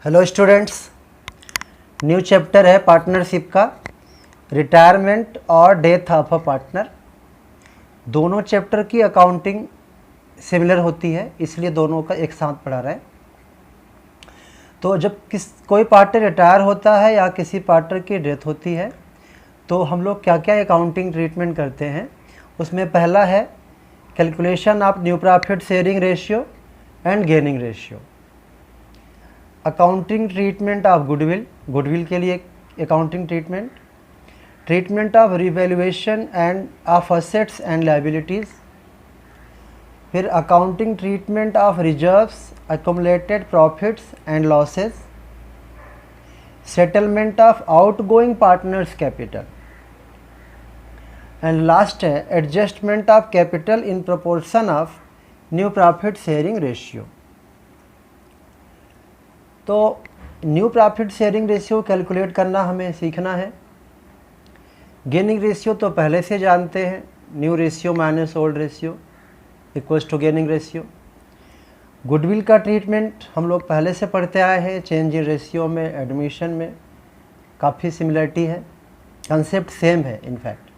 Hello students, new chapter है partnership का, retirement और डेथ ऑफ अ पार्टनर। दोनों चैप्टर की अकाउंटिंग सिमिलर होती है, इसलिए दोनों का एक साथ पढ़ा रहे हैं। तो जब कोई पार्टनर रिटायर होता है या किसी पार्टनर की डेथ होती है तो हम लोग क्या क्या अकाउंटिंग ट्रीटमेंट करते हैं। उसमें पहला है calculation of new profit sharing ratio and gaining ratio. Accounting treatment of goodwill के लिए accounting treatment of revaluation and of assets and liabilities. फिर accounting treatment of reserves, accumulated profits and losses, settlement of outgoing partners capital, and last है adjustment of capital in proportion of new profit sharing ratio. तो new profit sharing ratio calculate करना हमें सीखना है। Gaining ratio तो पहले से जानते हैं, new ratio minus old ratio equals to gaining ratio. Goodwill का ट्रीटमेंट हम लोग पहले से पढ़ते आए हैं, चेंज इन रेशियो में, एडमिशन में काफ़ी सिमिलरिटी है, कंसेप्ट सेम है in fact.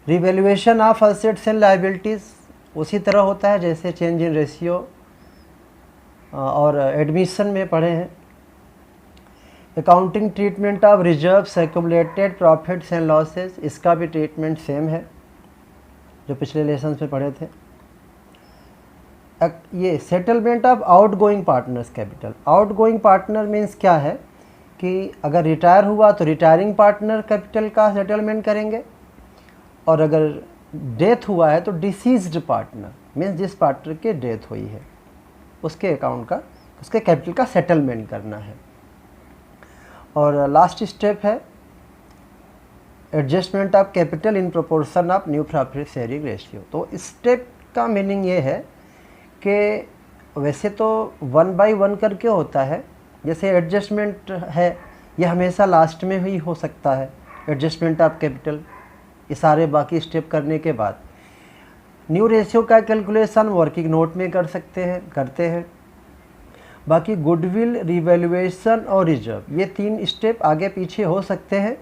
Revaluation of assets and liabilities उसी तरह होता है जैसे चेंज इन रेशियो और एडमिशन में पढ़े हैं। Accounting treatment of reserves, accumulated profits and losses, इसका भी ट्रीटमेंट सेम है जो पिछले लेसन में पढ़े थे। ये settlement of outgoing partners capital. Outgoing partner means क्या है कि अगर रिटायर हुआ तो रिटायरिंग पार्टनर कैपिटल का सेटलमेंट करेंगे, और अगर डेथ हुआ है तो डिसीज्ड पार्टनर मीन्स जिस पार्टनर की डेथ हुई है उसके अकाउंट का, उसके कैपिटल का सेटलमेंट करना है। और लास्ट स्टेप है adjustment of capital in proportion of new profit sharing ratio. तो इस स्टेप का मीनिंग ये है कि वैसे तो 1 by 1 करके होता है, जैसे एडजस्टमेंट है ये हमेशा लास्ट में ही हो सकता है, एडजस्टमेंट ऑफ कैपिटल, ये सारे बाकी स्टेप करने के बाद। न्यू रेशियो का कैलकुलेशन वर्किंग नोट में करते हैं। बाकी गुडविल, रिवैल्यूएशन और रिजर्व, ये 3 स्टेप आगे पीछे हो सकते हैं,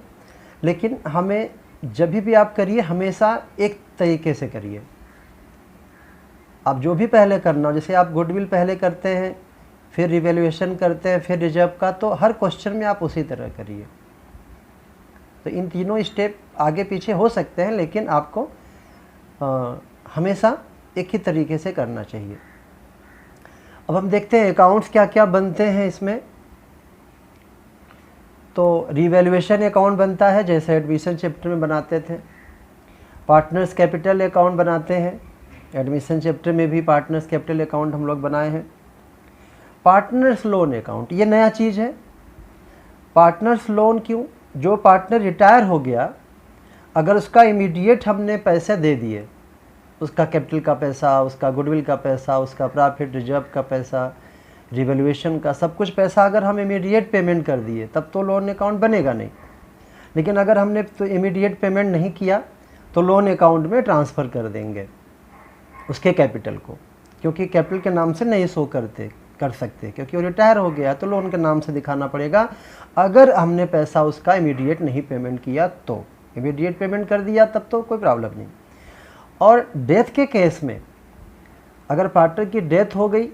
लेकिन हमें जब भी आप करिए हमेशा एक तरीके से करिए। आप जो भी पहले करना हो, जैसे आप गुडविल पहले करते हैं, फिर रिवैल्यूएशन करते हैं, फिर रिजर्व का, तो हर क्वेश्चन में आप उसी तरह करिए। तो इन तीनों स्टेप आगे पीछे हो सकते हैं, लेकिन आपको हमेशा एक ही तरीके से करना चाहिए। अब हम देखते हैं अकाउंट्स क्या क्या बनते हैं इसमें। तो रिवैल्यूएशन अकाउंट बनता है जैसे एडमिशन चैप्टर में बनाते थे। पार्टनर्स कैपिटल अकाउंट बनाते हैं, एडमिशन चैप्टर में भी पार्टनर्स कैपिटल अकाउंट हम लोग बनाए हैं। पार्टनर्स लोन अकाउंट ये नया चीज़ है। पार्टनर्स लोन क्यों? जो पार्टनर रिटायर हो गया, अगर उसका इमीडिएट हमने पैसे दे दिए, उसका कैपिटल का पैसा, उसका गुडविल का पैसा, उसका प्रॉफिट रिजर्व का पैसा, रिवैल्यूएशन का, सब कुछ पैसा अगर हम इमीडिएट पेमेंट कर दिए तब तो लोन अकाउंट बनेगा नहीं। लेकिन अगर हमने तो इमीडिएट पेमेंट नहीं किया तो लोन अकाउंट में ट्रांसफ़र कर देंगे उसके कैपिटल को, क्योंकि कैपिटल के नाम से नहीं शो कर सकते, क्योंकि वो रिटायर हो गया तो लोन के नाम से दिखाना पड़ेगा। अगर हमने पैसा उसका इमीडिएट नहीं पेमेंट किया तो, इमीडिएट पेमेंट कर दिया तब तो कोई प्रॉब्लम नहीं। और डेथ के केस में अगर पार्टनर की डेथ हो गई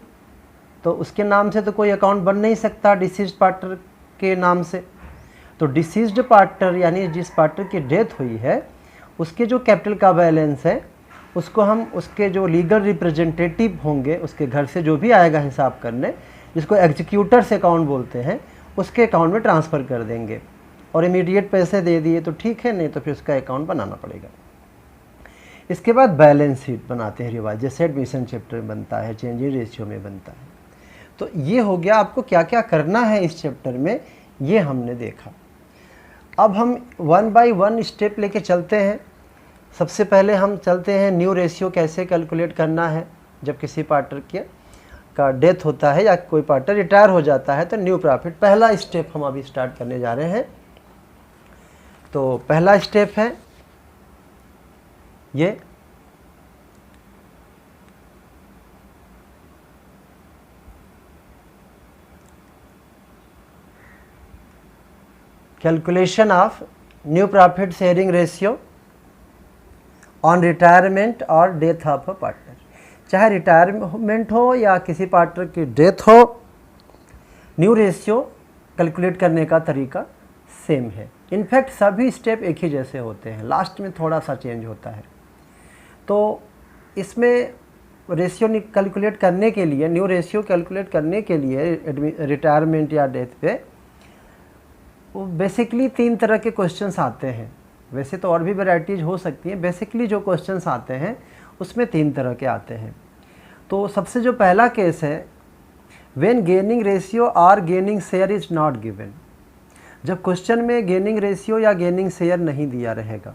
तो उसके नाम से तो कोई अकाउंट बन नहीं सकता डिसीज्ड पार्टनर के नाम से। तो डिसीज्ड पार्टनर यानी जिस पार्टनर की डेथ हुई है उसके जो कैपिटल का बैलेंस है उसको हम उसके जो लीगल रिप्रेजेंटेटिव होंगे उसके घर से जो भी आएगा हिसाब करने, जिसको एग्जीक्यूटर्स अकाउंट बोलते हैं, उसके अकाउंट में ट्रांसफ़र कर देंगे। और इमीडिएट पैसे दे दिए तो ठीक है, नहीं तो फिर उसका अकाउंट बनाना पड़ेगा। इसके बाद बैलेंस शीट बनाते हैं रिवाइज, जैसे एडमिशन चैप्टर में बनता है, चेंज इन रेशियो में बनता है। तो ये हो गया आपको क्या क्या करना है इस चैप्टर में, ये हमने देखा। अब हम 1 by 1 स्टेप लेके चलते हैं। सबसे पहले हम चलते हैं न्यू रेशियो कैसे कैलकुलेट करना है जब किसी पार्टनर का डेथ होता है या कोई पार्टनर रिटायर हो जाता है। तो न्यू प्रॉफिट पहला स्टेप हम अभी स्टार्ट करने जा रहे हैं। तो पहला स्टेप है ये calculation of new profit sharing ratio on retirement और डेथ ऑफ अ पार्टनर। चाहे रिटायरमेंट हो या किसी पार्टनर की डेथ हो, न्यू रेशियो कैलकुलेट करने का तरीका सेम है। इनफैक्ट सभी स्टेप एक ही जैसे होते हैं, लास्ट में थोड़ा सा चेंज होता है। तो इसमें रेशियो कैलकुलेट करने के लिए, न्यू रेशियो कैलकुलेट करने के लिए रिटायरमेंट या डेथ पे वो बेसिकली 3 तरह के क्वेश्चंस आते हैं। वैसे तो और भी वैराइटीज़ हो सकती हैं, बेसिकली जो क्वेश्चंस आते हैं उसमें 3 तरह के आते हैं। तो सबसे जो पहला केस है, व्हेन गेनिंग रेशियो और gaining share is not given. जब क्वेश्चन में गेनिंग रेशियो या गेनिंग शेयर नहीं दिया रहेगा।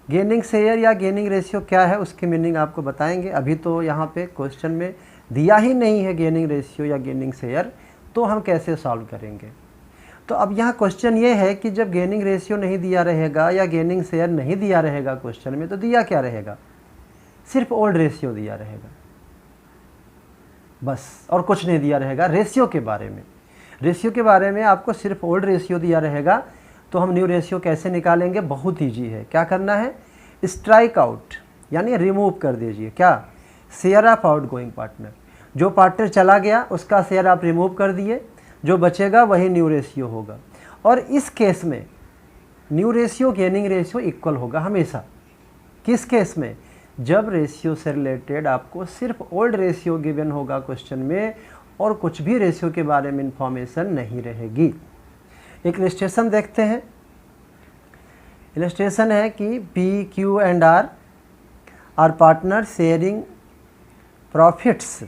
गेनिंग शेयर या गेनिंग रेशियो क्या है उसकी मीनिंग आपको बताएंगे। अभी तो यहाँ पे क्वेश्चन में दिया ही नहीं है गेनिंग रेशियो या गेनिंग शेयर, तो हम कैसे सॉल्व करेंगे। तो अब यहाँ क्वेश्चन ये है कि जब गेनिंग रेशियो नहीं दिया रहेगा या गेनिंग शेयर नहीं दिया रहेगा क्वेश्चन में, तो दिया क्या रहेगा, सिर्फ ओल्ड रेशियो दिया रहेगा बस, और कुछ नहीं दिया रहेगा रेशियो के बारे में। रेशियो के बारे में आपको सिर्फ ओल्ड रेशियो दिया रहेगा। तो हम न्यू रेशियो कैसे निकालेंगे, बहुत ईजी है। क्या करना है, स्ट्राइक आउट यानी रिमूव कर दीजिए। क्या, share of out going partner. जो पार्टनर चला गया उसका शेयर आप रिमूव कर दिए, जो बचेगा वही न्यू रेशियो होगा। और इस केस में new ratio gaining ratio equal होगा हमेशा। किस केस में, जब रेशियो से रिलेटेड आपको सिर्फ ओल्ड रेशियो गिवन होगा क्वेश्चन में और कुछ भी रेशियो के बारे में इंफॉर्मेशन नहीं रहेगी। एक इलस्ट्रेशन देखते हैं। इलस्ट्रेशन है कि P, Q and R are partner sharing profits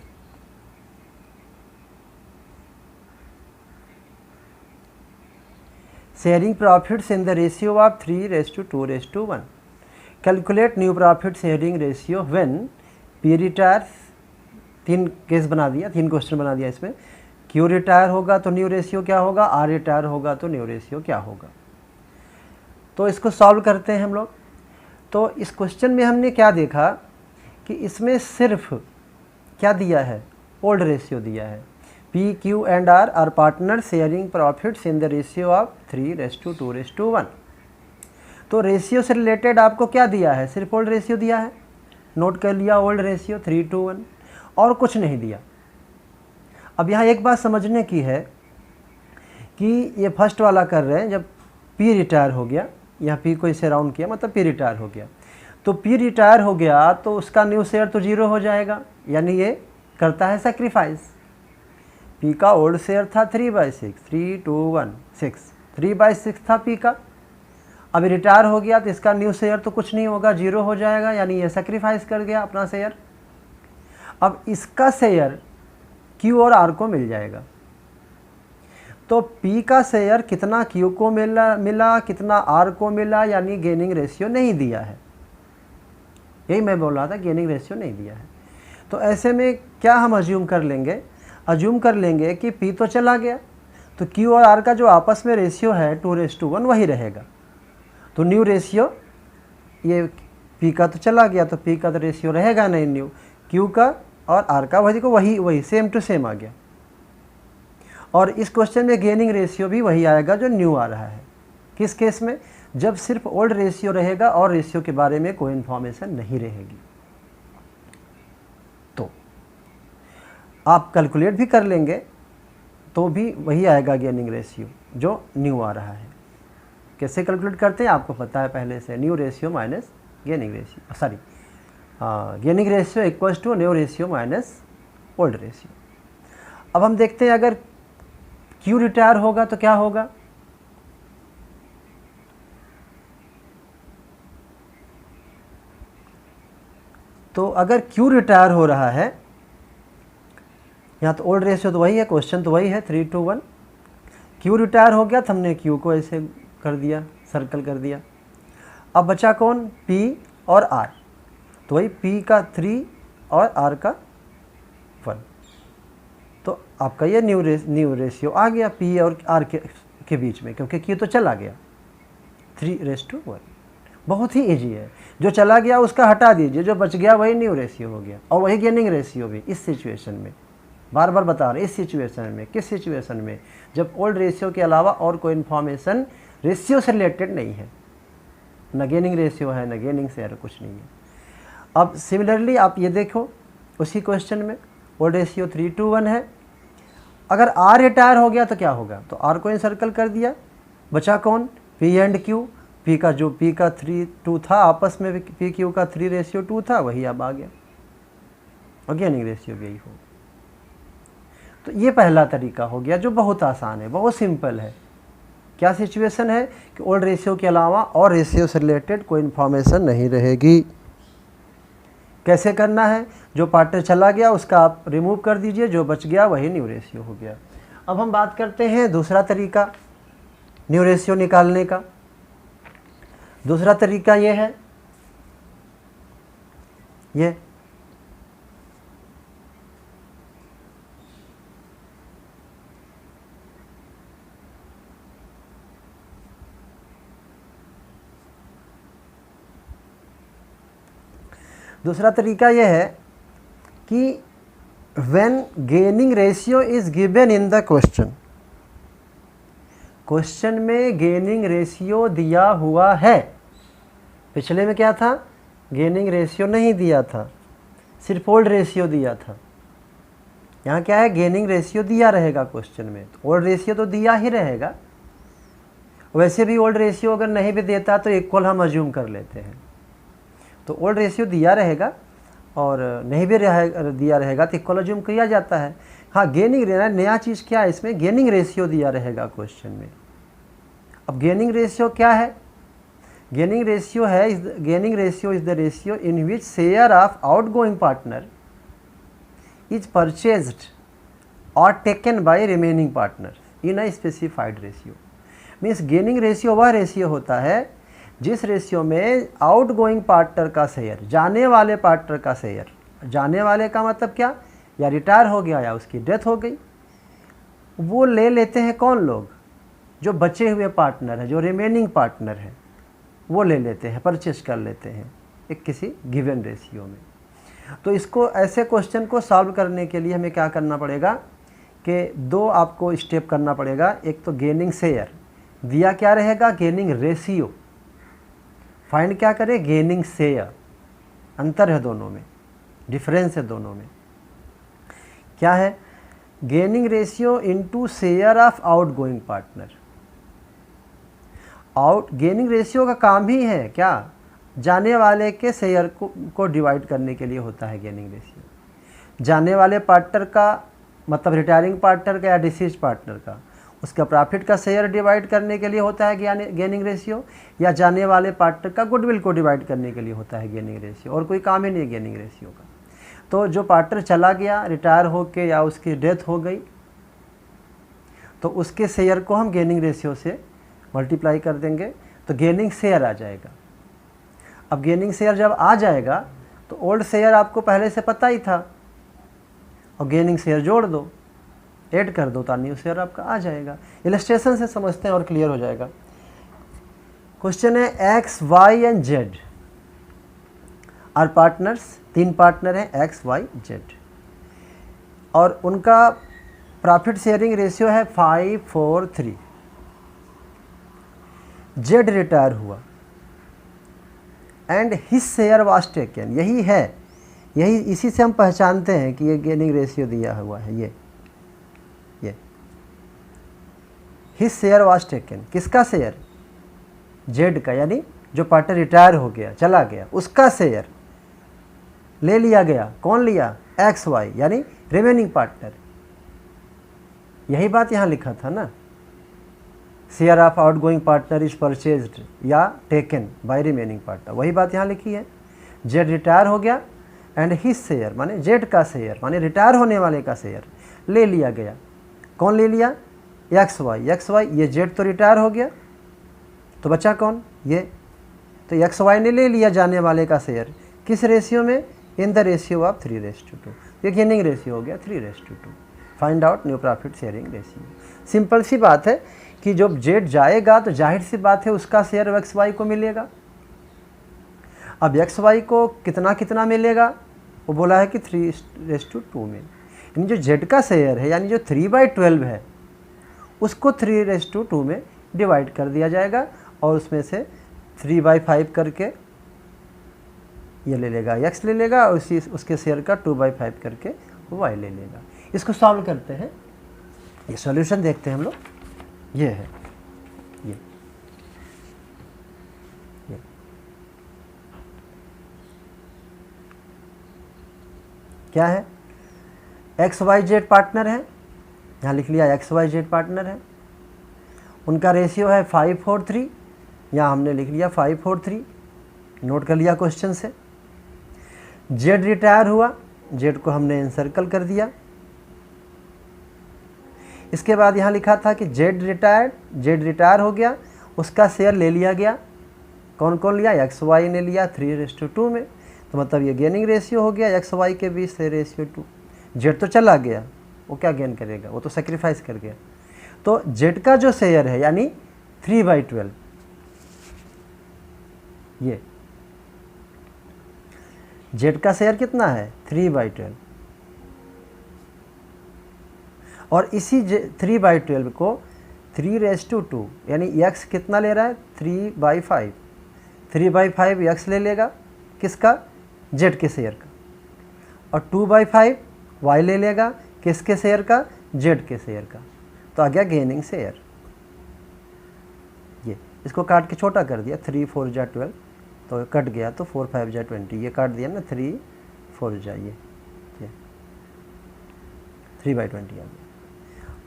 in the ratio of 3:2:1. Calculate new profit sharing ratio when P retires। 3 case बना दिया, 3 क्वेश्चन बना दिया इसमें। Q रिटायर होगा तो न्यू रेशियो क्या होगा, R रिटायर होगा तो न्यू रेशियो क्या होगा। तो इसको सॉल्व करते हैं हम लोग। तो इस क्वेश्चन में हमने क्या देखा कि इसमें सिर्फ क्या दिया है, ओल्ड रेशियो दिया है। P, Q and R are partners sharing profits in the ratio of 3:2:1। तो रेशियो से रिलेटेड आपको क्या दिया है, सिर्फ ओल्ड रेशियो दिया है। नोट कर लिया, ओल्ड रेशियो 3:1 और कुछ नहीं दिया। अब यहाँ एक बात समझने की है कि ये फर्स्ट वाला कर रहे हैं, जब P रिटायर हो गया, यहाँ P को इसे राउंड किया मतलब P रिटायर हो गया, तो P रिटायर हो गया तो उसका न्यू शेयर तो 0 हो जाएगा, यानी ये करता है सेक्रीफाइस। P का ओल्ड शेयर था 3/6, 3:2:1 3/6 था P का। अभी रिटायर हो गया तो इसका न्यू शेयर तो कुछ नहीं होगा, 0 हो जाएगा, यानी ये सेक्रीफाइस कर गया अपना शेयर। अब इसका शेयर Q और R को मिल जाएगा। तो P का शेयर कितना Q को मिला कितना R को मिला, यानी गेनिंग रेशियो नहीं दिया है। यही मैं बोल रहा था, गेनिंग रेशियो नहीं दिया है। तो ऐसे में क्या हम अज्यूम कर लेंगे, अज्यूम कर लेंगे कि P तो चला गया तो Q और R का जो आपस में रेशियो है 2:1 वही रहेगा। तो न्यू रेशियो, ये P का तो चला गया तो P का तो रेशियो रहेगा नहीं न्यू, Q का और R का वही सेम टू सेम आ गया। और इस क्वेश्चन में गेनिंग रेशियो भी वही आएगा जो न्यू आ रहा है। किस केस में, जब सिर्फ ओल्ड रेशियो रहेगा और रेशियो के बारे में कोई इन्फॉर्मेशन नहीं रहेगी। तो आप कैलकुलेट भी कर लेंगे तो भी वही आएगा गेनिंग रेशियो जो न्यू आ रहा है। कैसे कैलकुलेट करते हैं आपको पता है पहले से, new ratio minus gaining ratio, sorry gaining ratio equals to new ratio minus old ratio. अब हम देखते हैं अगर Q रिटायर होगा तो क्या होगा। तो अगर Q रिटायर हो रहा है, यहाँ तो ओल्ड रेशियो तो वही है, क्वेश्चन तो वही है 3:1। Q रिटायर हो गया तो हमने Q को ऐसे कर दिया, सर्कल कर दिया। अब बचा कौन, P और R। तो वही P का 3 और R का 1। तो आपका ये न्यू रेशियो आ गया P और R के बीच में, क्योंकि Q तो चला गया 3:1। बहुत ही इजी है। जो चला गया उसका हटा दीजिए, जो बच गया वही न्यू रेशियो हो गया और वही गेनिंग रेशियो भी। इस सिचुएशन में बार बार बता रहे, इस सिचुएशन में, किस सिचुएशन में, जब ओल्ड रेशियो के अलावा और कोई इन्फॉर्मेशन रेशियो से रिलेटेड नहीं है, न गेनिंग रेशियो है न गेनिंग शेयर, कुछ नहीं है। अब सिमिलरली आप ये देखो उसी क्वेश्चन में ओल्ड रेशियो 3:1 है। अगर आर रिटायर हो गया तो क्या होगा, तो आर को सर्कल कर दिया, बचा कौन, पी एंड क्यू। पी का जो पी का 3:2 था आपस में, पी क्यू का 3:2 था, वही अब आ गया और गेनिंग रेशियो यही हो। तो ये पहला तरीका हो गया जो बहुत आसान है, बहुत सिंपल है। क्या सिचुएशन है कि ओल्ड रेशियो के अलावा और रेशियो से रिलेटेड कोई इन्फॉर्मेशन नहीं रहेगी। कैसे करना है, जो पार्टनर चला गया उसका आप रिमूव कर दीजिए, जो बच गया वही न्यू रेशियो हो गया। अब हम बात करते हैं दूसरा तरीका न्यू रेशियो निकालने का। दूसरा तरीका ये है, ये दूसरा तरीका यह है कि when gaining ratio is given in the question, question में गेनिंग रेशियो दिया हुआ है। पिछले में क्या था, गेनिंग रेशियो नहीं दिया था, सिर्फ ओल्ड रेशियो दिया था। यहाँ क्या है, गेनिंग रेशियो दिया रहेगा क्वेश्चन में, तो ओल्ड रेशियो तो दिया ही रहेगा। वैसे भी ओल्ड रेशियो अगर नहीं भी देता तो इक्वल हम अज्यूम कर लेते हैं, तो ओल्ड रेशियो दिया रहेगा और नहीं भी दिया रहेगा तो इक्वल अज्यूम किया जाता है। हाँ, गेनिंग नया चीज़ क्या है इसमें, गेनिंग रेशियो दिया रहेगा क्वेश्चन में। अब गेनिंग रेशियो क्या है, गेनिंग रेशियो है, gaining ratio is the ratio in which share of outgoing partner is purchased और taken by remaining partner in a specified ratio. Means gaining ratio वह ratio होता है जिस रेशियो में आउटगोइंग पार्टनर का शेयर, जाने वाले पार्टनर का शेयर, जाने वाले का मतलब क्या, या रिटायर हो गया या उसकी डेथ हो गई, वो ले लेते हैं कौन लोग, जो बचे हुए पार्टनर है, जो रिमेनिंग पार्टनर है, वो ले लेते हैं, परचेज कर लेते हैं एक किसी गिवन रेशियो में। तो इसको, ऐसे क्वेश्चन को सॉल्व करने के लिए हमें क्या करना पड़ेगा कि दो आपको स्टेप करना पड़ेगा। एक तो गेनिंग शेयर दिया क्या रहेगा, गेनिंग रेशियो, फाइंड क्या करें, गेनिंग शेयर। अंतर है दोनों में, डिफरेंस है दोनों में। क्या है, gaining ratio into share of outgoing partner. Gaining ratio का काम ही है क्या, जाने वाले के शेयर को डिवाइड करने के लिए होता है गेनिंग रेशियो। जाने वाले पार्टनर का मतलब रिटायरिंग पार्टनर का या डिसीज पार्टनर का, उसका प्रॉफिट का शेयर डिवाइड करने के लिए होता है गेनिंग रेशियो, या जाने वाले पार्टनर का गुडविल को डिवाइड करने के लिए होता है गेनिंग रेशियो। और कोई काम ही नहीं है गेनिंग रेशियो का। तो जो पार्टनर चला गया रिटायर होके या उसकी डेथ हो गई, तो उसके शेयर को हम गेनिंग रेशियो से मल्टीप्लाई कर देंगे तो गेनिंग शेयर आ जाएगा। अब गेनिंग शेयर जब आ जाएगा तो ओल्ड शेयर आपको पहले से पता ही था, और गेनिंग शेयर जोड़ दो, ऐड कर दो, तो न्यू शेयर आपका आ जाएगा। इलस्ट्रेशन से समझते हैं और क्लियर हो जाएगा। क्वेश्चन है X Y and Z are partners, तीन पार्टनर हैं एक्स वाई जेड, और उनका प्रॉफिट शेयरिंग रेशियो है 5:4:3। जेड रिटायर हुआ and his share was taken, यही है, यही इसी से हम पहचानते हैं कि ये गेनिंग रेशियो दिया हुआ है। ये हिज शेयर वाज टेकन, किसका शेयर, जेड का, यानी जो पार्टनर रिटायर हो गया चला गया उसका शेयर ले लिया गया। कौन लिया, एक्स वाई, यानी रिमेनिंग पार्टनर। यही बात यहाँ लिखा था ना, share of outgoing partner is purchased या टेकन बाय रिमेनिंग पार्टनर, वही बात यहाँ लिखी है। जेड रिटायर हो गया एंड हिज शेयर माने जेड का शेयर माने रिटायर होने वाले का शेयर ले लिया गया। कौन ले लिया, एक्स वाई। एक्स वाई, ये जेड तो रिटायर हो गया, तो बचा कौन, ये, तो एक्स वाई ने ले लिया जाने वाले का शेयर, किस रेशियो में, इन द रेशियो ऑफ 3:2। ये गेनिंग रेशियो हो गया 3:2। Find out new profit sharing ratio. Simple सी बात है कि जब जेड जाएगा तो जाहिर सी बात है उसका शेयर एक्स वाई को मिलेगा। अब एक्स वाई को कितना कितना मिलेगा, वो बोला है कि 3:2 में, यानी जो जेड का शेयर है, यानी जो 3/12 है, उसको 3:2 में डिवाइड कर दिया जाएगा और उसमें से 3/5 करके ये ले लेगा, x ले लेगा और उसके शेयर का 2/5 करके y ले लेगा। इसको सॉल्व करते हैं, ये सॉल्यूशन देखते हैं हम लोग। ये है ये क्या है, XYZ पार्टनर है, यहाँ लिख लिया XYZ पार्टनर है, उनका रेशियो है 5:4:3, यहाँ हमने लिख लिया 5:4:3, नोट कर लिया क्वेश्चन से। Z रिटायर हुआ, Z को हमने एनसर्कल कर दिया। इसके बाद यहाँ लिखा था कि Z रिटायर हो गया, उसका शेयर ले लिया गया। कौन कौन लिया, XY ने लिया 3:2 में, तो मतलब ये गेनिंग रेशियो हो गया XY के बीच से रेशियो 2। Z तो चला गया, वो क्या गेन करेगा, वो तो सेक्रीफाइस कर गया। तो Z का जो शेयर है यानी 3/12, ये Z का शेयर कितना है 3/12, और इसी 3/12 को 3:2 यानी x कितना ले रहा है 3/5, 3/5 x ले लेगा किसका, Z के शेयर का, और 2/5 y ले लेगा किसके शेयर का, Z के शेयर का। तो आ गया गेनिंग शेयर। ये इसको काट के छोटा कर दिया, 3×4 = 12, तो कट गया, तो 4×5 = 20, ये काट दिया ना, 3×4 ये 3/20 आ गया।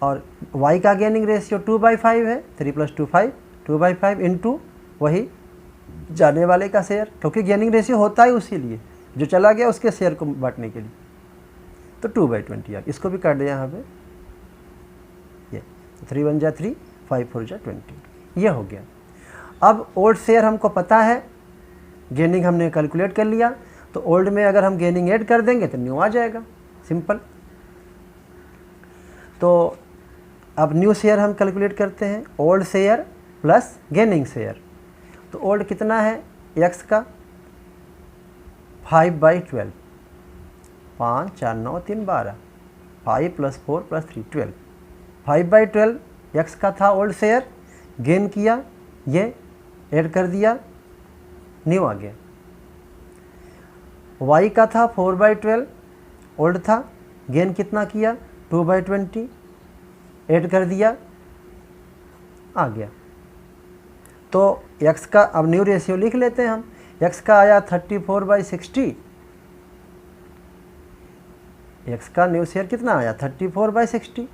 और y का गेनिंग रेशियो 2/5 है, 3 + 2 5, 2/5 इंटू वही जाने वाले का शेयर, क्योंकि गेनिंग रेशियो होता है उसी लिए, जो चला गया उसके शेयर को बांटने के लिए, तो 2/20 आ। इसको भी काट दिया यहाँ पे, ये 3×1 = 3, 5×4 = 20, ये हो गया। अब ओल्ड शेयर हमको पता है, गेनिंग हमने कैलकुलेट कर लिया, तो ओल्ड में अगर हम गेनिंग ऐड कर देंगे तो न्यू आ जाएगा, सिंपल। तो अब न्यू शेयर हम कैलकुलेट करते हैं, old share plus gaining share. तो ओल्ड कितना है x का 5/12, 5 4 9 3 12, 5 + 4 + 3 12, 5/12 x का था ओल्ड शेयर, गेन किया, ये ऐड कर दिया, न्यू आ गया। y का था 4/12, ओल्ड था, गेन कितना किया 2/20, ऐड कर दिया, आ गया। तो x का अब न्यू रेशियो लिख लेते हैं हम, x का आया 34/60, x का न्यू शेयर कितना आया 34/60,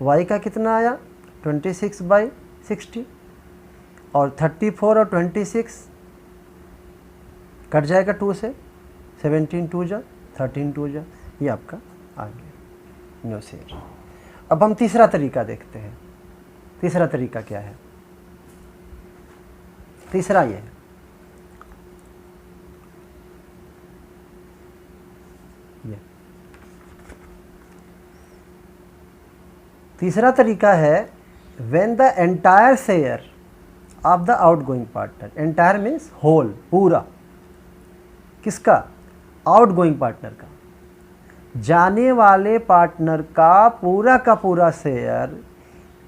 y का कितना आया 26/60, और 34 और 26 कट जाएगा 2 से, 17 2 जा 13 2 जा, ये आपका आ गया न्यू शेयर। अब हम तीसरा तरीका देखते हैं। तीसरा तरीका क्या है, तीसरा ये है, ये तीसरा तरीका है, when the entire share of the outgoing partner, entire means whole, पूरा, किसका, आउटगोइंग पार्टनर का, जाने वाले पार्टनर का पूरा share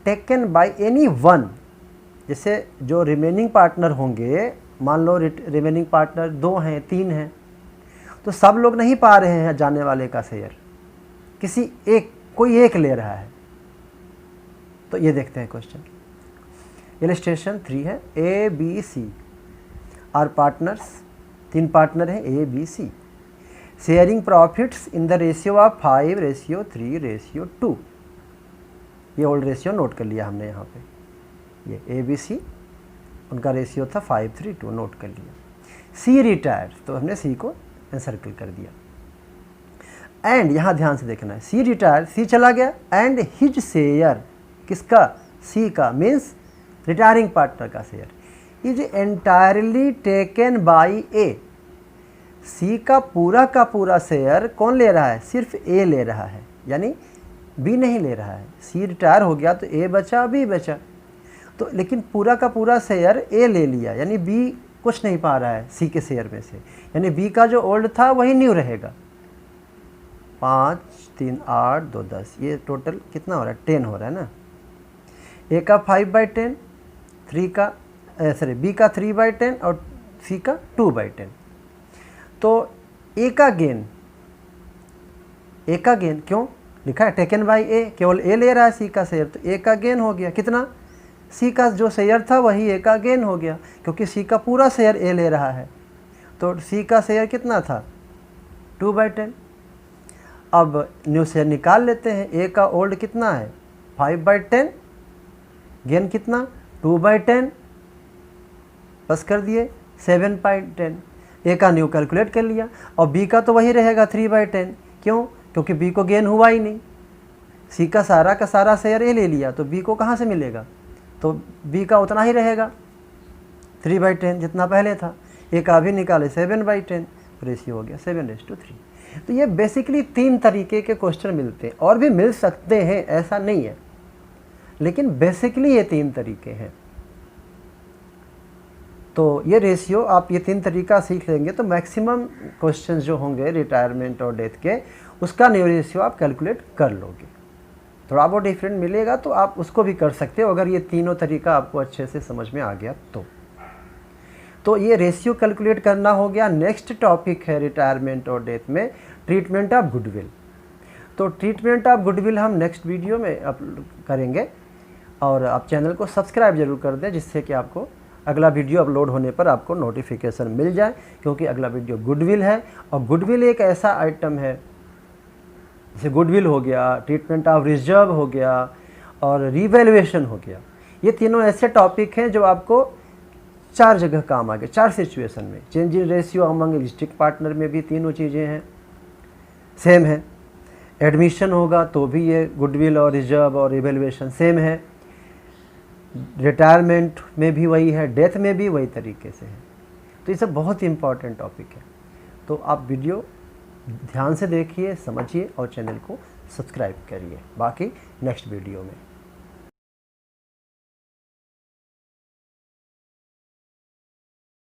taken by any one, जैसे जो रिमेनिंग पार्टनर होंगे, मान लो रिमेनिंग पार्टनर 2 हैं 3 हैं, तो सब लोग नहीं पा रहे हैं जाने वाले का शेयर, किसी एक, कोई एक ले रहा है। तो ये देखते हैं क्वेश्चन, इलस्ट्रेशन 3 है, A B C are partners, 3 partner हैं A B C, sharing profits in the ratio of 5:3:2। ये ओल्ड रेशियो नोट कर लिया हमने यहाँ पे, ये ABC उनका रेशियो था 5:3:2, नोट कर लिया। C रिटायर, तो हमने C को एनसर्कल कर दिया। एंड यहाँ ध्यान से देखना है, C रिटायर, C चला गया, एंड हिज शेयर, किसका, C का, मीन्स रिटायरिंग पार्टनर का share, is entirely taken by A। C का पूरा शेयर कौन ले रहा है, सिर्फ A ले रहा है, यानी B नहीं ले रहा है। C रिटायर हो गया तो A बचा, B बचा, तो लेकिन पूरा शेयर A ले लिया, यानी B कुछ नहीं पा रहा है C के शेयर में से, यानी B का जो ओल्ड था वही न्यू रहेगा। 5 3 8 2 10, ये टोटल कितना हो रहा है 10 हो रहा है ना। ए का 5/10, बी का 3/10 और सी का 2/10। तो ए का गेन क्यों लिखा है? टेकन बाय ए, केवल ए ले रहा है सी का शेयर, तो ए का गेन हो गया कितना? सी का जो शेयर था वही ए का गेन हो गया, क्योंकि सी का पूरा शेयर ए ले रहा है। तो सी का शेयर कितना था? 2/10। अब न्यू शेयर निकाल लेते हैं। ए का ओल्ड कितना है? 5/10, गेन कितना? 2/10, बस कर दिए 7/10। ए का न्यू कैलकुलेट कर लिया। और बी का तो वही रहेगा 3/10, क्यों? क्योंकि बी को गेन हुआ ही नहीं। सी का सारा शेयर ए ले लिया, तो बी को कहाँ से मिलेगा? तो बी का उतना ही रहेगा 3/10 जितना पहले था। ए का भी निकाले 7/10, रेशियो हो गया 7:3। तो ये बेसिकली 3 तरीके के क्वेश्चन मिलते हैं, और भी मिल सकते हैं, ऐसा नहीं है, लेकिन बेसिकली ये 3 तरीके हैं। तो ये रेशियो आप ये 3 तरीका सीख लेंगे तो मैक्सिमम क्वेश्चंस जो होंगे रिटायरमेंट और डेथ के, उसका न्यू रेशियो आप कैलकुलेट कर लोगे। थोड़ा बहुत डिफरेंट मिलेगा तो आप उसको भी कर सकते हो, अगर ये तीनों तरीका आपको अच्छे से समझ में आ गया तो ये रेशियो कैलकुलेट करना हो गया। नेक्स्ट टॉपिक है रिटायरमेंट और डेथ में ट्रीटमेंट ऑफ गुडविल। तो ट्रीटमेंट ऑफ गुडविल हम नेक्स्ट वीडियो में अपलोड करेंगे, और आप चैनल को सब्सक्राइब जरूर कर दें, जिससे कि आपको अगला वीडियो अपलोड होने पर आपको नोटिफिकेशन मिल जाए, क्योंकि अगला वीडियो गुडविल है। और गुडविल एक ऐसा आइटम है, जैसे गुडविल हो गया, ट्रीटमेंट ऑफ रिजर्व हो गया और रिवैल्यूएशन हो गया, ये तीनों ऐसे टॉपिक हैं जो आपको 4 जगह काम आ गए, 4 सिचुएशन में। Change in ratio among existing partner में भी तीनों चीज़ें हैं, सेम है। एडमिशन होगा तो भी ये गुडविल और रिजर्व और रिवैल्यूएशन सेम है। रिटायरमेंट में भी वही है, डेथ में भी वही तरीके से है। तो ये सब बहुत ही इंपॉर्टेंट टॉपिक है। तो आप वीडियो ध्यान से देखिए, समझिए और चैनल को सब्सक्राइब करिए। बाकी नेक्स्ट वीडियो में